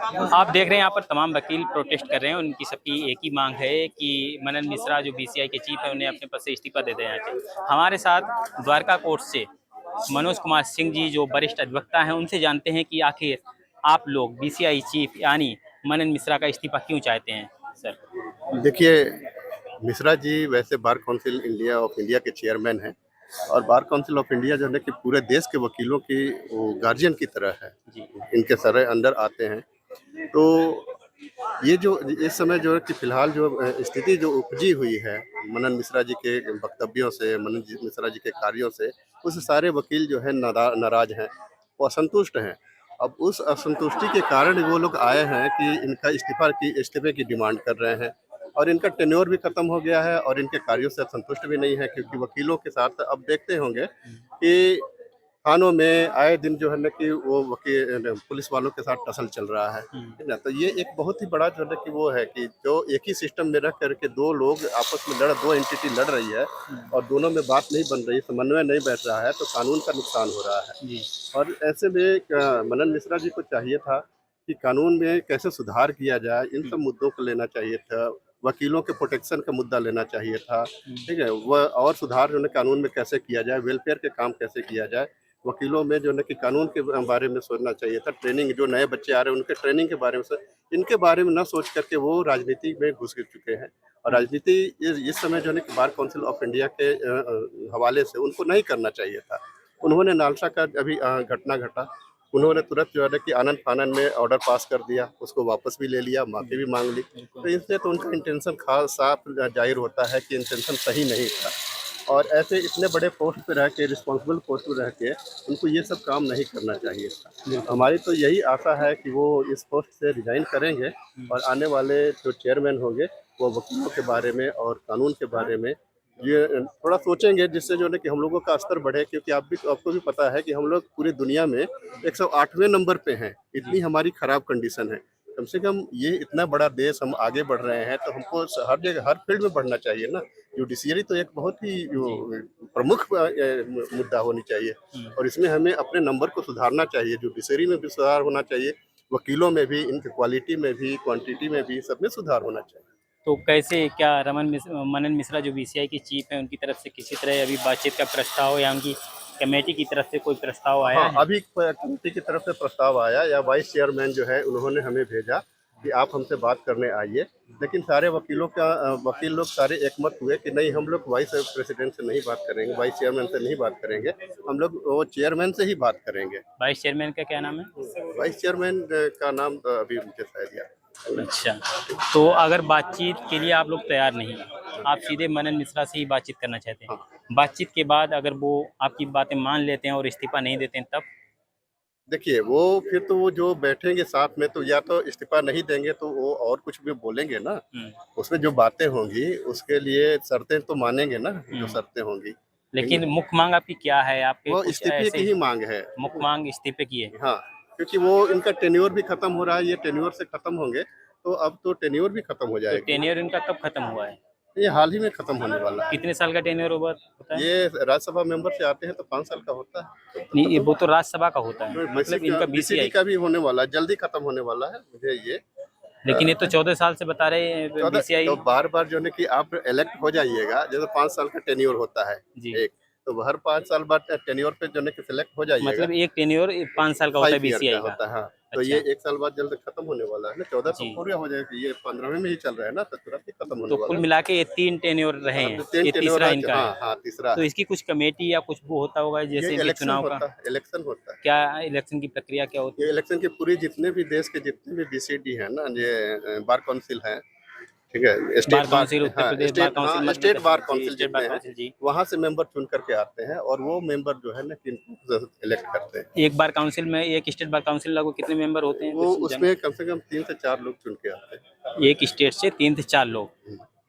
आप देख रहे हैं यहाँ पर तमाम वकील प्रोटेस्ट कर रहे हैं। उनकी सबकी एक ही मांग है कि मनन मिश्रा जो बीसीआई के चीफ है उन्हें अपने पद से इस्तीफा दे देना चाहिए। हमारे साथ द्वारका कोर्ट से मनोज कुमार सिंह जी जो वरिष्ठ अधिवक्ता हैं, उनसे जानते हैं कि आखिर आप लोग बीसीआई चीफ यानी मनन मिश्रा का इस्तीफा क्यों चाहते हैं सर? देखिए, मिश्रा जी वैसे बार काउंसिल ऑफ इंडिया के चेयरमैन हैं और बार काउंसिल ऑफ इंडिया जो है कि पूरे देश के वकीलों की वो गार्जियन की तरह है, इनके सर अंडर आते हैं। तो ये जो इस समय जो है कि फिलहाल जो स्थिति जो उपजी हुई है मनन मिश्रा जी के वक्तव्यों से, मिश्रा जी के कार्यों से, उस सारे वकील जो है नाराज हैं, वो असंतुष्ट हैं। अब उस असंतुष्टि के कारण वो लोग आए हैं कि इनका इस्तीफे की डिमांड कर रहे हैं और इनका टेन्योर भी खत्म हो गया है और इनके कार्यों से संतुष्ट भी नहीं है, क्योंकि वकीलों के साथ अब देखते होंगे कि थानों में आए दिन जो है ना कि वो वकील पुलिस वालों के साथ टसल चल रहा है, ठीक ना। तो ये एक बहुत ही बड़ा जो है कि वो है कि जो एक ही सिस्टम में रह करके दो लोग आपस में दो एंटिटी लड़ रही है और दोनों में बात नहीं बन रही, समन्वय नहीं बैठ रहा है, तो कानून का नुकसान हो रहा है। और ऐसे में मनन मिश्रा जी को चाहिए था कि कानून में कैसे सुधार किया जाए, इन सब मुद्दों को लेना चाहिए था। वकीलों के प्रोटेक्शन का मुद्दा लेना चाहिए था, ठीक है। वह और सुधार जो है कानून में कैसे किया जाए, वेलफेयर के काम कैसे किया जाए, वकीलों में जो है कि कानून के बारे में सोचना चाहिए था। ट्रेनिंग जो नए बच्चे आ रहे हैं उनके ट्रेनिंग के बारे में इनके बारे में न सोच करके वो राजनीति में घुस चुके हैं और राजनीति इस समय जो है कि बार काउंसिल ऑफ इंडिया के हवाले से उनको नहीं करना चाहिए था। उन्होंने नालसा का अभी घटना घटा, उन्होंने तुरंत जो है ना कि आनन फानन में ऑर्डर पास कर दिया, उसको वापस भी ले लिया, माफी भी मांग ली। तो इससे तो उनका इंटेंशन खास साफ जाहिर होता है कि इंटेंशन सही नहीं था और ऐसे इतने बड़े पोस्ट पे रह के, रिस्पॉन्सिबल पोस्ट पे रह के उनको ये सब काम नहीं करना चाहिए था। हमारी तो यही आशा है कि वो इस पोस्ट से रिजाइन करेंगे और आने वाले जो चेयरमैन होंगे वो वकीलों के बारे में और कानून के बारे में ये थोड़ा सोचेंगे, जिससे जो है कि हम लोगों का स्तर बढ़े, क्योंकि आपको भी पता है कि हम लोग पूरी दुनिया में 108वें नंबर पे हैं। इतनी हमारी खराब कंडीशन है। कम से कम ये इतना बड़ा देश, हम आगे बढ़ रहे हैं तो हमको हर जगह हर फील्ड में बढ़ना चाहिए ना। जुडिशियरी तो एक बहुत ही प्रमुख मुद्दा होनी चाहिए और इसमें हमें अपने नंबर को सुधारना चाहिए। जुडिशियरी में भी सुधार होना चाहिए, वकीलों में भी, इनकी क्वालिटी में भी, क्वांटिटी में भी, सब में सुधार होना चाहिए। तो कैसे क्या मनन मिश्रा जो बीसीआई के चीफ हैं उनकी तरफ से किसी तरह अभी बातचीत का प्रस्ताव या उनकी कमेटी की तरफ से कोई प्रस्ताव आया है? अभी कमेटी की तरफ से प्रस्ताव आया या वाइस चेयरमैन जो है उन्होंने हमें भेजा कि आप हमसे बात करने आइए, लेकिन सारे वकील लोग सारे एकमत हुए कि नहीं, हम लोग वाइस प्रेसिडेंट से नहीं बात करेंगे, वाइस चेयरमैन से नहीं बात करेंगे, हम लोग वो चेयरमैन से ही बात करेंगे। वाइस चेयरमैन का क्या नाम है? वाइस चेयरमैन का नाम अभी मुझे शायद याद। अच्छा, तो अगर बातचीत के लिए आप लोग तैयार नहीं हैं, आप सीधे मनन मिश्रा से ही बातचीत करना चाहते हैं। बातचीत के बाद अगर वो आपकी बातें मान लेते हैं और इस्तीफा नहीं देते हैं तब? देखिए, वो फिर तो वो जो बैठेंगे साथ में तो या तो इस्तीफा नहीं देंगे तो वो और कुछ भी बोलेंगे ना। उसमें जो बातें होंगी उसके लिए शर्तें तो मानेंगे ना, जो शर्तें होंगी। लेकिन मुख्य मांग आपकी क्या है? आपके वो कुछ इस्तीफे ऐसे की ही मांग है। मुख्य मांग इस्तीफे की है? हाँ, क्योंकि वो इनका टेन्योर भी खत्म हो रहा है, ये टेन्योर से खत्म होंगे तो अब तो टेन्योर भी खत्म हो तो जाएगी। टेन्योर इनका कब खत्म हुआ है? ये हाल ही में खत्म होने वाला है। कितने साल का टेन्योर होता है? ये राज्यसभा मेंबर से आते हैं तो 5 साल का होता है। नहीं, ये वो तो राज्यसभा का होता है, तो मतलब इनका बीसीडी बीसीआई का भी होने वाला है, जल्दी खत्म होने वाला है मुझे ये। लेकिन ये तो 14 साल से बता रहे हैं 14 बीसीआई। तो बार-बार जो है कि आप इलेक्ट हो जाइएगा, जैसे 5 साल का टेन्योर होता है जी। एक, तो हर 5 साल बाद टेन्योर पे जो है कि सिलेक्ट हो जाइएगा। मतलब एक टेन्योर 5 साल का होता है 5 ईयर बीसीआई का का। होता है, हाँ। तो अच्छा। ये 1 साल बाद जल्द खत्म होने वाला है ना, 14 तो जी। पूरा हो जाएगा, ये 15वें में ही चल रहा है ना, तो तुरंत ही खत्म होने तो कुल वाला है। मिला के ये 3 टेन्योर रहे हाँ, हैं, तो 3 ये टेन्योर तीसरा इनका है। हाँ, तीसरा तो है। इसकी कुछ कमेटी या कुछ वो होता होगा ये जैसे कि इलेक्शन चुनाव का? होता है, इलेक्शन होता है। क्या इलेक्शन की प्रक्रिया क्या होती ये है? इलेक्शन के पूरी जितने भी देश के जितने भी बीसीडी है ना, ये बार काउंसिल है, ठीक है, bar council Uttar Pradesh bar council मध्य स्टेट बार प्रदेश जी, काउंसिल स्टेट बार जितने हैं, काउंसिल जी। वहाँ से मेंबर चुन करके आते हैं और वो मेंबर जो है ना कि इलेक्ट करते हैं। एक बार काउंसिल में एक स्टेट बार काउंसिल लगभग कितने मेंबर होते हैं? वो उसमें कम से कम 3 से 4 लोग चुन के आते हैं। एक स्टेट से 3 से 4 लोग,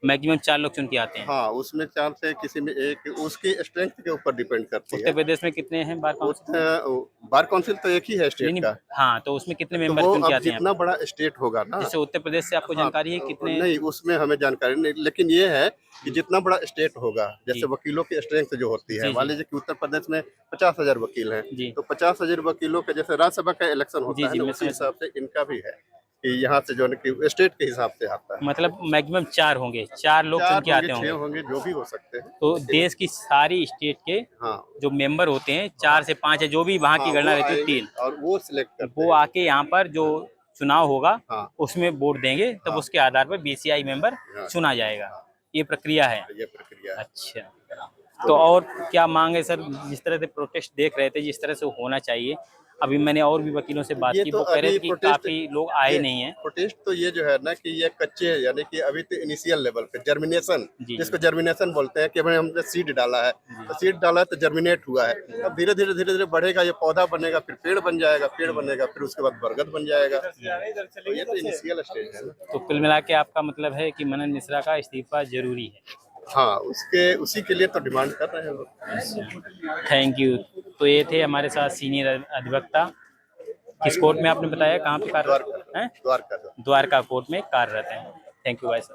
मैक्सिमम 4 लोग चुन के आते हैं। हाँ, उसमें 4 से किसी में एक, उसकी स्ट्रेंथ के ऊपर डिपेंड करती है। उत्तर प्रदेश में कितने हैं बार काउंसिल? बार काउंसिल तो एक ही है नहीं, स्टेट नहीं, का। हाँ, तो उसमें कितने तो मेंबर वो चुन के अब आते हैं जितना आप? बड़ा स्टेट होगा ना, जैसे उत्तर प्रदेश से आपको हाँ, जानकारी है कितने? नहीं उसमें हमें जानकारी नहीं, लेकिन ये है कि जितना बड़ा स्टेट होगा, जैसे जी। वकीलों की स्ट्रेंथ जो होती है, जी, मान जी। लीजिए कि उत्तर प्रदेश में 50,000 वकील हैं, जी। तो 50,000 वकीलों का जैसे राज्यसभा का इलेक्शन जी, होता है जी, ना, मैं उसी समझ हिसाब से इनका भी है। कि यहाँ से जो है कि स्टेट के हिसाब से आता है। मतलब मैक्सिमम 4 होंगे, 4 लोग चुन के आते 6 होंगे। होंगे, जो भी हो सकते हैं। तो देश की सारी स्टेट के हाँ जो मेंबर होते हैं 4 से 5 है, जो भी वहाँ की हाँ, गणना वो रहती है आएंगे 3, और वो सिलेक्ट करते वो हैं। आके यहाँ पर जो चुनाव होगा हाँ उसमें वोट देंगे, तब हाँ उसके आधार पर बीसीआई मेंबर हाँ, चुना जाएगा। ये प्रक्रिया है। ये प्रक्रिया है। अच्छा, तो और क्या मांग है सर? जिस तरह से प्रोटेस्ट देख रहे थे, जिस तरह से होना चाहिए, अभी मैंने और भी वकीलों से बात ये की, तो वो कह रहे अभी थे कि प्रोटेस्ट, काफी लोग आए ये नहीं हैं। प्रोटेस्ट तो ये जो है ना कि ये कच्चे है, यानी कि अभी तो इनिशियल लेवल पे जर्मिनेशन, जी जिसको जर्मिनेशन बोलते हैं कि भाई हमने सीड डाला है, तो सीड डाला है तो जर्मिनेट हुआ है, अब धीरे धीरे धीरे धीरे बढ़ेगा, ये पौधा बनेगा, फिर पेड़ बन जाएगा, पेड़ बनेगा, फिर उसके बाद बरगद बन जाएगा। तो ये तो इनिशियल स्टेज है ना। तो कुल मिला के आपका मतलब है कि मनन मिश्रा का इस्तीफा जरूरी है। हाँ, उसके उसी के लिए तो डिमांड कर रहे हैं लोग। Thank you. तो ये थे हमारे साथ सीनियर अधिवक्ता। किस कोर्ट में आपने बताया, कहाँ पे कार्यरत द्वारका हैं? द्वारका द्वारका कोर्ट में कार्यरत हैं। थैंक यू भाई साहब।